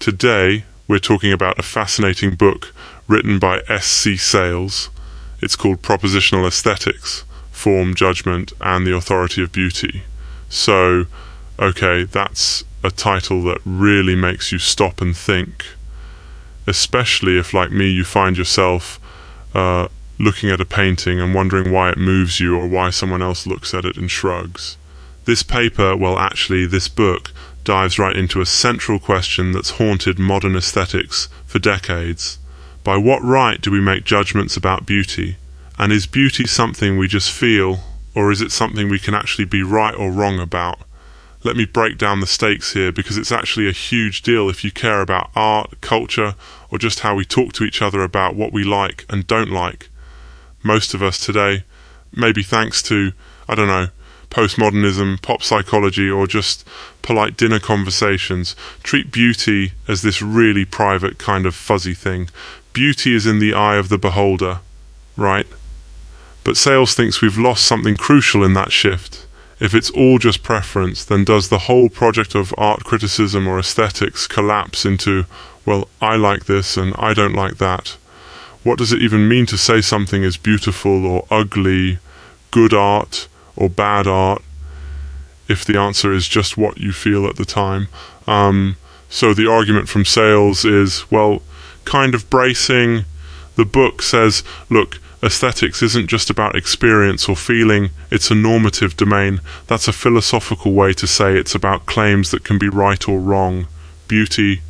Today, we're talking about a fascinating book written by S.C. Sayles. It's called Propositional Aesthetics, Form, Judgment, and the Authority of Beauty. So, okay, that's a title that really makes you stop and think, especially if, like me, you find yourself looking at a painting and wondering why it moves you or why someone else looks at it and shrugs. This paper, well actually this book, dives right into a central question that's haunted modern aesthetics for decades. By what right do we make judgments about beauty? And is beauty something we just feel, or is it something we can actually be right or wrong about? Let me break down the stakes here, because it's actually a huge deal if you care about art, culture, or just how we talk to each other about what we like and don't like. Most of us today, maybe thanks to, postmodernism, pop psychology, or just polite dinner conversations, treat beauty as this really private kind of fuzzy thing. Beauty is in the eye of the beholder, right? But Sayles thinks we've lost something crucial in that shift. If it's all just preference, then does the whole project of art criticism or aesthetics collapse into, well, I like this and I don't like that? What does it even mean to say something is beautiful or ugly, good art or bad art, if the answer is just what you feel at the time? So the argument from Sayles is, well, kind of bracing. The book says, look, aesthetics isn't just about experience or feeling, it's a normative domain. That's a philosophical way to say it's about claims that can be right or wrong. Beauty,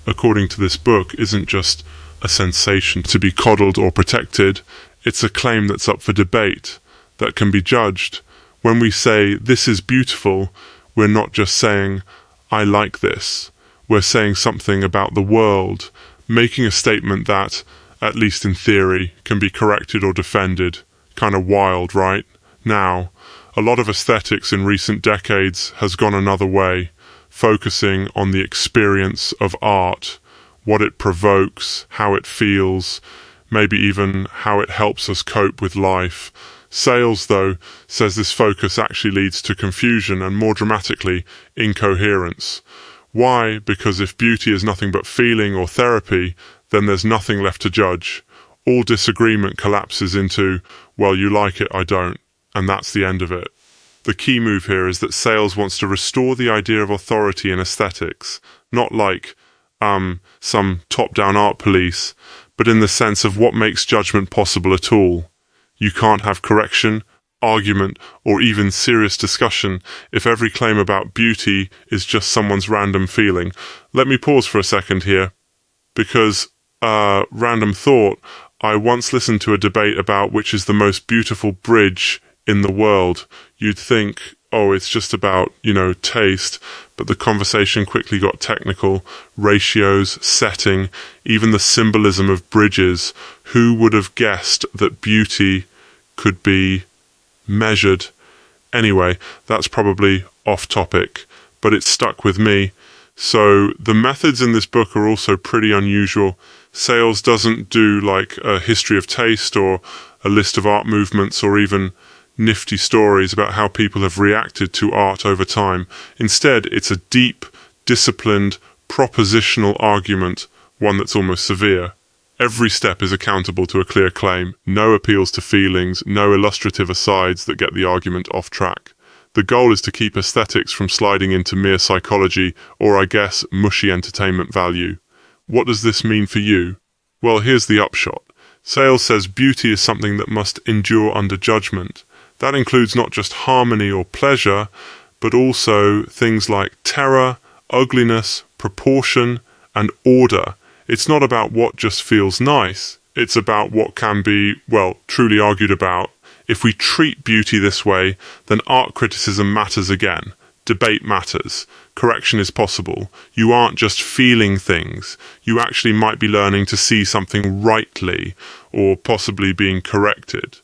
according to this book, isn't just a sensation to be coddled or protected. It's a claim that's up for debate, that can be judged. When we say, this is beautiful, we're not just saying, I like this. We're saying something about the world, making a statement that, at least in theory, can be corrected or defended. Kind of wild, right? Now, a lot of aesthetics in recent decades has gone another way, focusing on the experience of art, what it provokes, how it feels, maybe even how it helps us cope with life. Sayles, though, says this focus actually leads to confusion and, more dramatically, incoherence. Why? Because if beauty is nothing but feeling or therapy, then there's nothing left to judge. All disagreement collapses into, well, you like it, I don't, and that's the end of it. The key move here is that Sayles wants to restore the idea of authority in aesthetics, not like some top-down art police, but in the sense of what makes judgment possible at all. You can't have correction, argument, or even serious discussion if every claim about beauty is just someone's random feeling. Let me pause for a second here, because, random thought, I once listened to a debate about which is the most beautiful bridge in the world. You'd think, oh, it's just about, taste, but the conversation quickly got technical. Ratios, setting, even the symbolism of bridges. Who would have guessed that beauty could be measured? Anyway, that's probably off topic, but it stuck with me. So the methods in this book are also pretty unusual. Sayles doesn't do like a history of taste or a list of art movements or even nifty stories about how people have reacted to art over time. Instead, it's a deep, disciplined, propositional argument, one that's almost severe. Every step is accountable to a clear claim, no appeals to feelings, no illustrative asides that get the argument off track. The goal is to keep aesthetics from sliding into mere psychology, or I guess, mushy entertainment value. What does this mean for you? Well, here's the upshot. Sayles says beauty is something that must endure under judgment. That includes not just harmony or pleasure, but also things like terror, ugliness, proportion, and order. It's not about what just feels nice. It's about what can be, well, truly argued about. If we treat beauty this way, then art criticism matters again. Debate matters. Correction is possible. You aren't just feeling things. You actually might be learning to see something rightly, or possibly being corrected.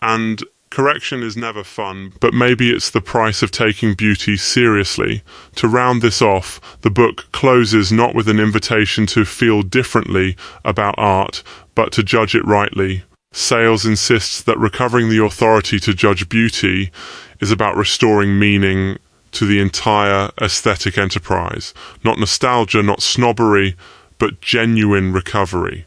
And correction is never fun, but maybe it's the price of taking beauty seriously. To round this off, the book closes not with an invitation to feel differently about art, but to judge it rightly. Sayles insists that recovering the authority to judge beauty is about restoring meaning to the entire aesthetic enterprise. Not nostalgia, not snobbery, but genuine recovery.